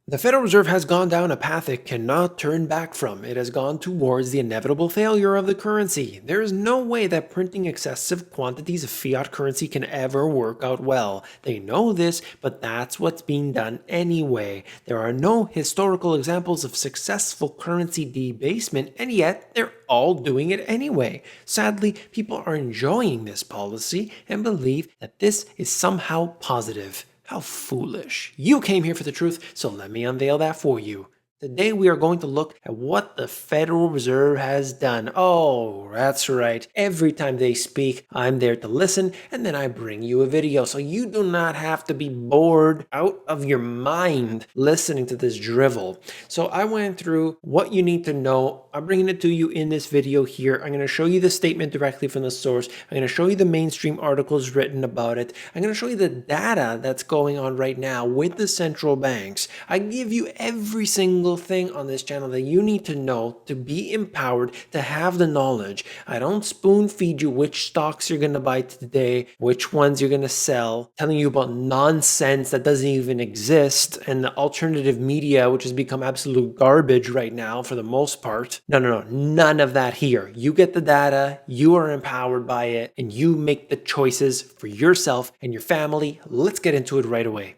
The Federal Reserve has gone down a path it cannot turn back from. It has gone towards the inevitable failure of the currency. There is no way that printing excessive quantities of fiat currency can ever work out well. They know this, but that's what's being done anyway. There are no historical examples of successful currency debasement, and yet they're all doing it anyway. Sadly, people are enjoying this policy and believe that this is somehow positive. How foolish. You came here for the truth, so let me unveil that for you. Today we are going to look at what the Federal Reserve has done. Oh, that's right. Every time they speak, I'm there to listen, and then I bring you a video. So you do not have to be bored out of your mind listening to this drivel. So I went through what you need to know. I'm bringing it to you in this video here. I'm going to show you the statement directly from the source. I'm going to show you the mainstream articles written about it. I'm going to show you the data that's going on right now with the central banks. I give you every single thing on this channel that you need to know to be empowered, to have the knowledge. I don't spoon feed you which stocks you're going to buy today, which ones you're going to sell, telling you about nonsense that doesn't even exist, and the alternative media, which has become absolute garbage right now for the most part. No, none of that here. You get the data, you are empowered by it, and you make the choices for yourself and your family. Let's get into it right away.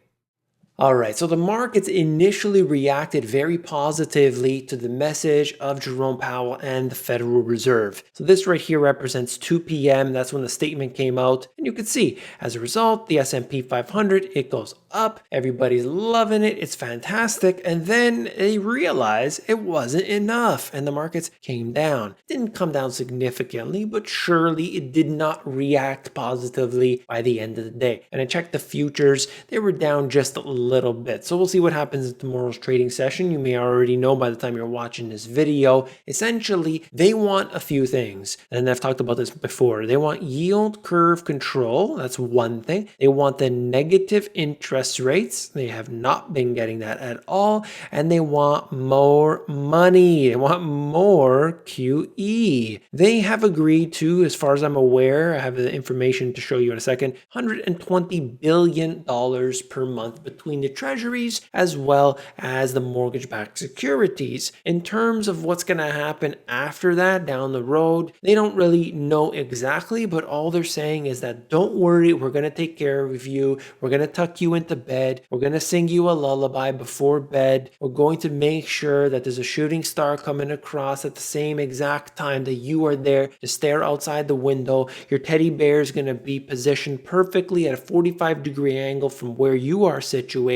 All right, so the markets initially reacted very positively to the message of Jerome Powell and the Federal Reserve. So this right here represents 2 p.m. That's when the statement came out. And you can see, as a result, the S&P 500, it goes up. Everybody's loving it. It's fantastic. And then they realize it wasn't enough, and the markets came down. It didn't come down significantly, but surely it did not react positively by the end of the day. And I checked the futures. They were down just a little bit. So we'll see what happens in tomorrow's trading session. You may already know by the time you're watching this video. Essentially, they want a few things. And I've talked about this before. They want yield curve control. That's one thing. They want the negative interest rates. They have not been getting that at all. And they want more money. They want more QE. They have agreed to, as far as I'm aware, I have the information to show you in a second, $120 billion per month between the treasuries as well as the mortgage-backed securities. In terms of what's going to happen after that down the road, they don't really know exactly, but all they're saying is that don't worry, we're going to take care of you. We're going to tuck you into bed. We're going to sing you a lullaby before bed. We're going to make sure that there's a shooting star coming across at the same exact time that you are there to stare outside the window. Your teddy bear is going to be positioned perfectly at a 45-degree angle from where you are situated,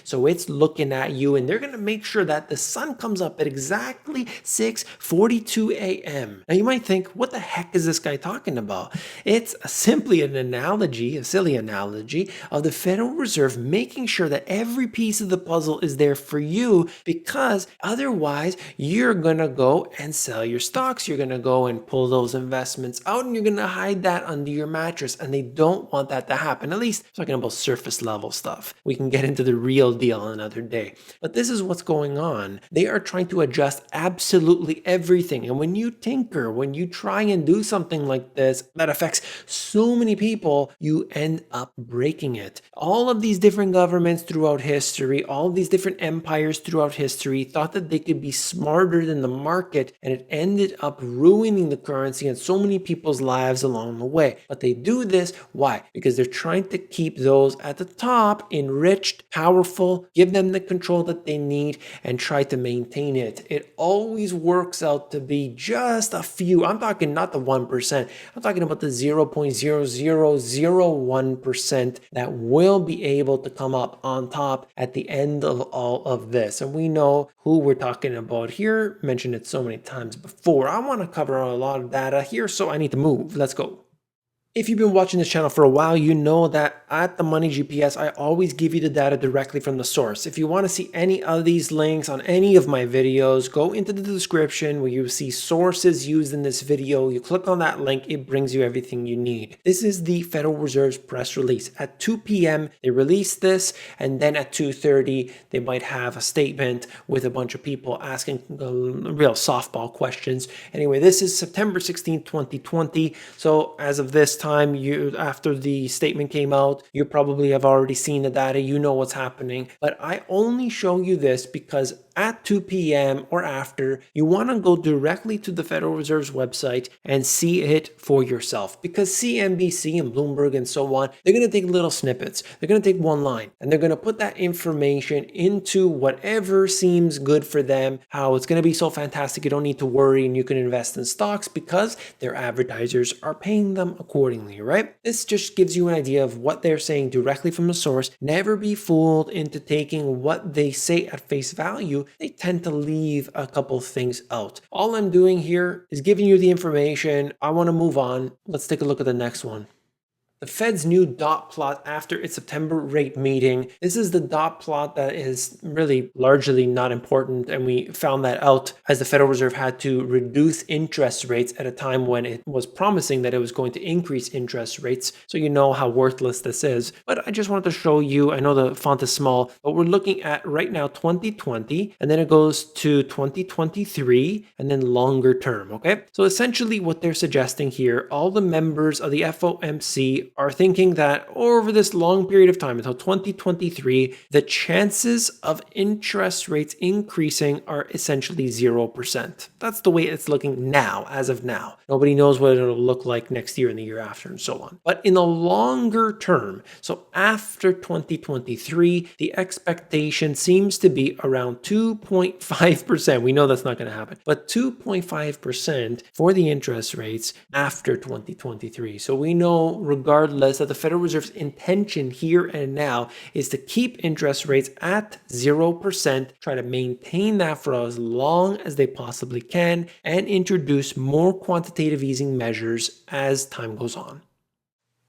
so it's looking at you, and they're going to make sure that the sun comes up at exactly 6:42 a.m. Now you might think, what the heck is this guy talking about? It's simply an analogy, a silly analogy of the Federal Reserve making sure that every piece of the puzzle is there for you, because otherwise you're going to go and sell your stocks. You're going to go and pull those investments out, and you're going to hide that under your mattress, and they don't want that to happen. At least talking about surface level stuff. We can get into the real deal another day. But this is what's going on. They are trying to adjust absolutely everything. And when you tinker, when you try and do something like this that affects so many people, you end up breaking it. All of these different governments throughout history, all these different empires throughout history thought that they could be smarter than the market, and it ended up ruining the currency and so many people's lives along the way. But they do this, why? Because they're trying to keep those at the top enriched, powerful, give them the control that they need, and try to maintain it. It always works out to be just a few. I'm talking not the 1%. I'm talking about the 0.0001% that will be able to come up on top at the end of all of this. And we know who we're talking about here. Mentioned it so many times before. I want to cover a lot of data here, so I need to move. Let's go. If you've been watching this channel for a while, you know that at the Money GPS, I always give you the data directly from the source. If you want to see any of these links on any of my videos, go into the description where you see sources used in this video. You click on that link, it brings you everything you need. This is the Federal Reserve's press release. At 2 p.m., they released this, and then at 2:30, they might have a statement with a bunch of people asking real softball questions. Anyway, this is September 16, 2020. So as of this time, time after the statement came out, you probably have already seen the data, you know what's happening. But I only show you this because at 2 p.m. or after, you want to go directly to the Federal Reserve's website and see it for yourself. Because CNBC and Bloomberg and so on, they're going to take little snippets. They're going to take one line and they're going to put that information into whatever seems good for them, how it's going to be so fantastic you don't need to worry and you can invest in stocks because their advertisers are paying them accordingly, right? This just gives you an idea of what they're saying directly from the source. Never be fooled into taking what they say at face value. They tend to leave a couple things out. All I'm doing here is giving you the information. I want to move on. Let's take a look at the next one. The Fed's new dot plot after its September rate meeting. This is the dot plot that is really largely not important, and we found that out as the Federal Reserve had to reduce interest rates at a time when it was promising that it was going to increase interest rates. So you know how worthless this is. But I just wanted to show you, I know the font is small, but we're looking at right now 2020, and then it goes to 2023, and then longer term, okay? So essentially what they're suggesting here, all the members of the FOMC are thinking that over this long period of time until 2023, the chances of interest rates increasing are essentially 0%. That's the way it's looking now, as of now. Nobody knows what it'll look like next year and the year after and so on. But in the longer term, so after 2023, the expectation seems to be around 2.5%. We know that's not going to happen, but 2.5% for the interest rates after 2023. So we know regardless that the Federal Reserve's intention here and now is to keep interest rates at 0%, try to maintain that for as long as they possibly can, and introduce more quantitative easing measures as time goes on.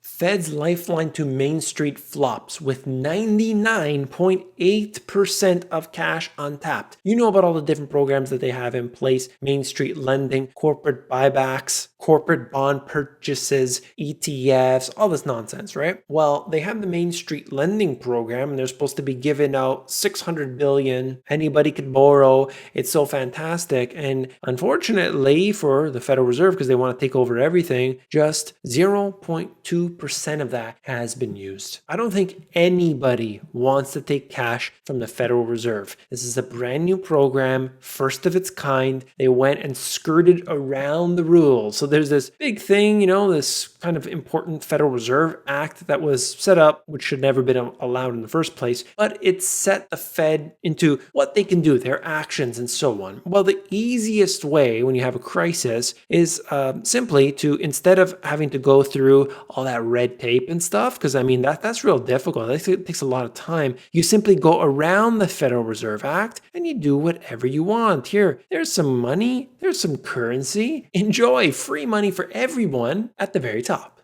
Fed's lifeline to Main Street flops with 99.8% of cash untapped. You know about all the different programs that they have in place: Main Street lending, corporate buybacks, corporate bond purchases, ETFs, all this nonsense, right? Well, they have the Main Street lending program and they're supposed to be giving out $600 billion. Anybody could borrow. It's so fantastic. And unfortunately for the Federal Reserve, because they want to take over everything, just 0.2% of that has been used. I don't think anybody wants to take cash from the Federal Reserve. This is a brand new program, first of its kind. They went and skirted around the rules. So there's this big thing, this kind of important Federal Reserve Act that was set up, which should never have been allowed in the first place, but it set the Fed into what they can do, their actions and so on. Well, the easiest way when you have a crisis is simply to, instead of having to go through all that red tape and stuff, because that's real difficult. It takes a lot of time. You simply go around the Federal Reserve Act and you do whatever you want. There's some money, there's some currency. Enjoy free money for everyone at the very top.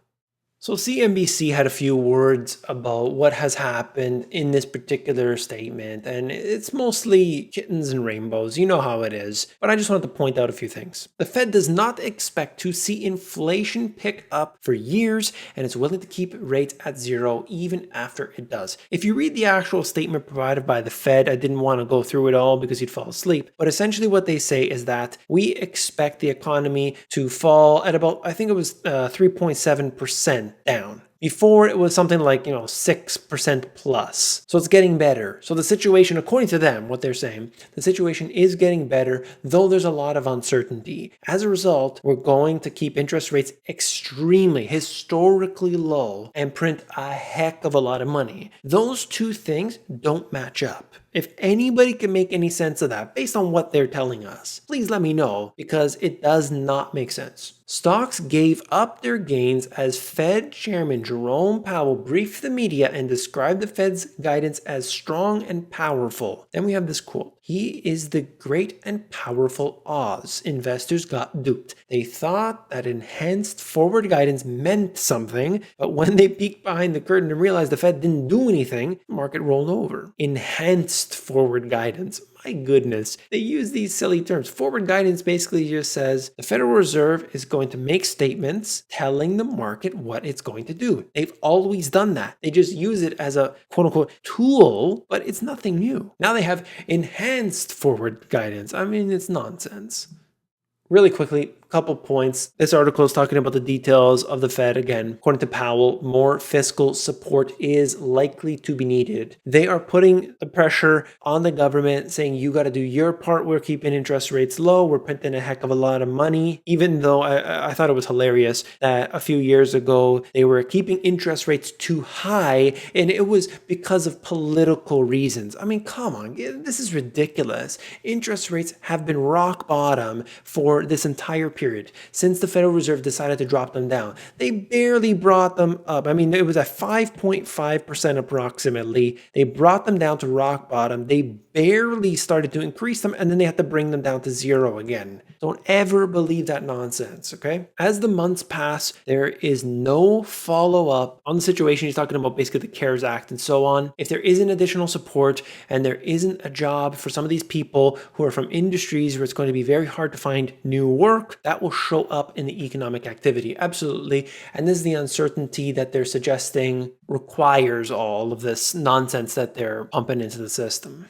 So CNBC had a few words about what has happened in this particular statement, and it's mostly kittens and rainbows. You know how it is. But I just wanted to point out a few things. The Fed does not expect to see inflation pick up for years, and it's willing to keep rates at zero even after it does. If you read the actual statement provided by the Fed, I didn't want to go through it all because you'd fall asleep. But essentially what they say is that we expect the economy to fall at about, I think it was 3.7% down. Before it was something like, 6% plus. So it's getting better. So the situation, according to them, what they're saying, the situation is getting better, though there's a lot of uncertainty. As a result, we're going to keep interest rates extremely, historically low and print a heck of a lot of money. Those two things don't match up. If anybody can make any sense of that based on what they're telling us, please let me know, because it does not make sense. Stocks gave up their gains as Fed Chairman Jerome Powell briefed the media and described the Fed's guidance as strong and powerful. Then we have this quote: "He is the great and powerful Oz." Investors got duped. They thought that enhanced forward guidance meant something, but when they peeked behind the curtain and realized the Fed didn't do anything, the market rolled over. Enhanced forward guidance. My goodness, they use these silly terms. Forward guidance basically just says the Federal Reserve is going to make statements telling the market what it's going to do. They've always done that. They just use it as a quote unquote tool, but it's nothing new. Now they have enhanced forward guidance. It's nonsense. Really quickly, couple points. This article is talking about the details of the Fed. Again, according to Powell, more fiscal support is likely to be needed. They are putting the pressure on the government, saying you got to do your part. We're keeping interest rates low. We're printing a heck of a lot of money. Even though I thought it was hilarious that a few years ago they were keeping interest rates too high, and it was because of political reasons. I mean, come on, this is ridiculous. Interest rates have been rock bottom for this entire period since the Federal Reserve decided to drop them down. They barely brought them up. I mean, it was at 5.5% approximately. They brought them down to rock bottom. They barely started to increase them, and then they had to bring them down to zero again. Don't ever believe that nonsense, okay? As the months pass, there is no follow-up on the situation. He's talking about basically the CARES Act and so on. If there isn't additional support and there isn't a job for some of these people who are from industries where it's going to be very hard to find new work, that will show up in the economic activity. Absolutely. And this is the uncertainty that they're suggesting requires all of this nonsense that they're pumping into the system.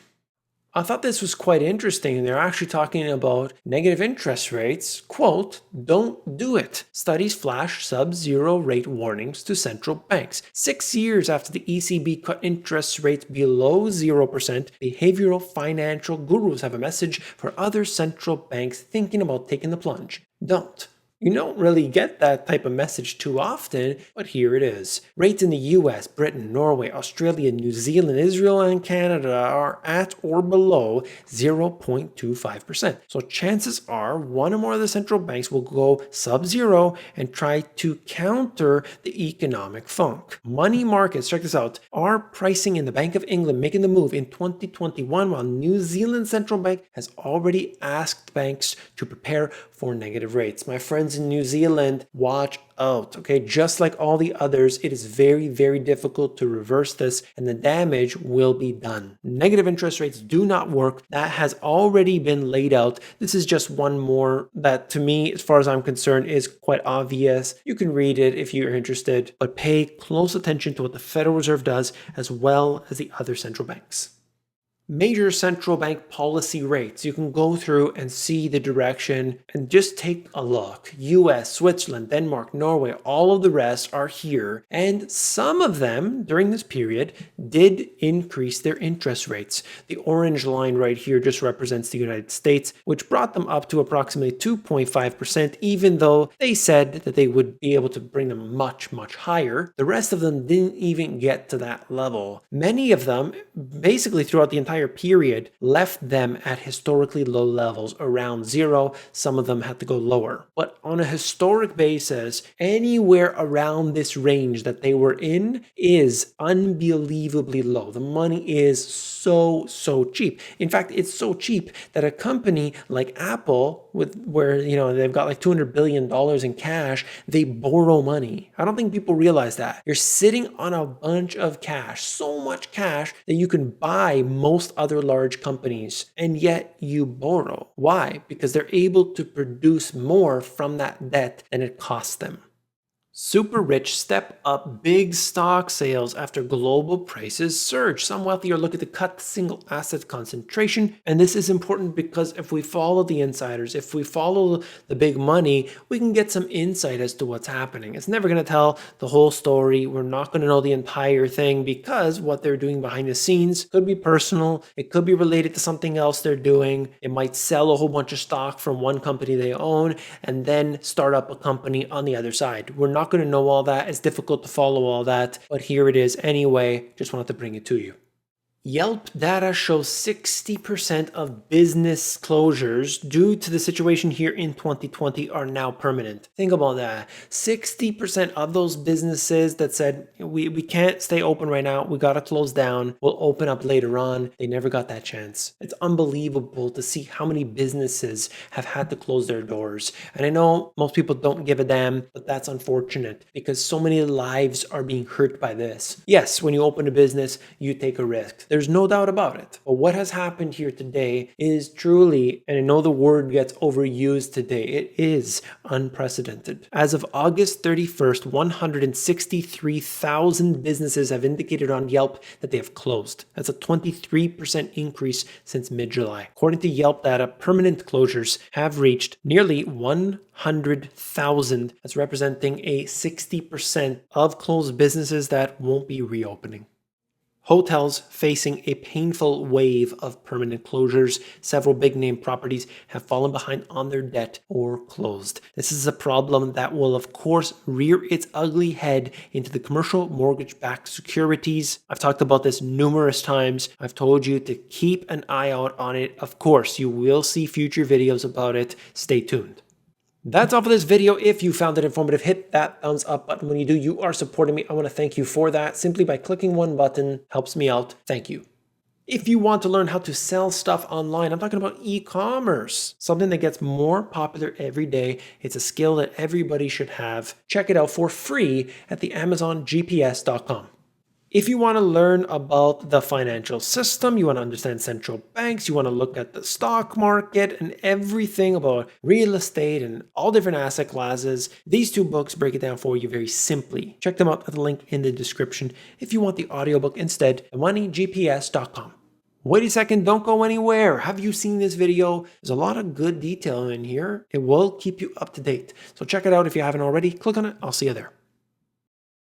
I thought this was quite interesting. They're actually talking about negative interest rates. Quote, don't do it. Studies flash sub-zero rate warnings to central banks. 6 years after the ECB cut interest rates below 0%, behavioral financial gurus have a message for other central banks thinking about taking the plunge. Don't. You don't really get that type of message too often, but here it is. Rates in the US, Britain, Norway, Australia, New Zealand, Israel, and Canada are at or below 0.25%. So chances are one or more of the central banks will go sub-zero and try to counter the economic funk. Money markets, check this out, are pricing in the Bank of England making the move in 2021, while New Zealand Central Bank has already asked banks to prepare for negative rates. My friends in New Zealand, watch out, okay? Just like all the others, it is very, very difficult to reverse this, and the damage will be done. Negative interest rates do not work. That has already been laid out. This is just one more that, to me, as far as I'm concerned, is quite obvious. You can read it if you're interested, but pay close attention to what the Federal Reserve does as well as the other central banks. Major central bank policy rates. You can go through and see the direction and just take a look. US, Switzerland, Denmark, Norway, all of the rest are here. And some of them during this period did increase their interest rates. The orange line right here just represents the United States, which brought them up to approximately 2.5%, even though they said that they would be able to bring them much, much higher. The rest of them didn't even get to that level. Many of them, basically throughout the entire period, left them at historically low levels around zero. Some of them had to go lower. But on a historic basis, anywhere around this range that they were in is unbelievably low. The money is so cheap. In fact, it's so cheap that a company like Apple, where they've got like $200 billion in cash, they borrow money. I don't think people realize that. You're sitting on a bunch of cash, so much cash that you can buy most other large companies, and yet you borrow. Why? Because they're able to produce more from that debt than it costs them. Super rich step up big stock sales after global prices surge. Some wealthy are looking to cut single asset concentration. And this is important because if we follow the insiders, if we follow the big money, we can get some insight as to what's happening. It's never going to tell the whole story. We're not going to know the entire thing because what they're doing behind the scenes could be personal. It could be related to something else they're doing. It might sell a whole bunch of stock from one company they own and then start up a company on the other side. We're not going to know all that. It's difficult to follow all that, but here it is anyway. Just wanted to bring it to you. Yelp data shows 60% of business closures due to the situation here in 2020 are now permanent. Think about that. 60% of those businesses that said, we can't stay open right now, we got to close down, we'll open up later on, they never got that chance. It's unbelievable to see how many businesses have had to close their doors. And I know most people don't give a damn, but that's unfortunate because so many lives are being hurt by this. Yes, when you open a business, you take a risk. There's no doubt about it. But what has happened here today is truly, and I know the word gets overused today, it is unprecedented. As of August 31st, 163,000 businesses have indicated on Yelp that they have closed. That's a 23% increase since mid-July. According to Yelp data, permanent closures have reached nearly 100,000. That's representing a 60% of closed businesses that won't be reopening. Hotels facing a painful wave of permanent closures. Several big name properties have fallen behind on their debt or closed. This is a problem that will, of course, rear its ugly head into the commercial mortgage-backed securities. I've talked about this numerous times. I've told you to keep an eye out on it. Of course, you will see future videos about it. Stay tuned. That's all for this video. If you found it informative, hit that thumbs up button. When you do, you are supporting me. I want to thank you for that. Simply by clicking one button helps me out. Thank you. If you want to learn how to sell stuff online, I'm talking about e-commerce, something that gets more popular every day. It's a skill that everybody should have. Check it out for free at the AmazonGPS.com. If you want to learn about the financial system, you want to understand central banks, you want to look at the stock market and everything about real estate and all different asset classes, these two books break it down for you very simply. Check them out at the link in the description. If you want the audiobook instead, moneygps.com. Wait a second, don't go anywhere. Have you seen this video? There's a lot of good detail in here. It will keep you up to date. So check it out if you haven't already. Click on it. I'll see you there.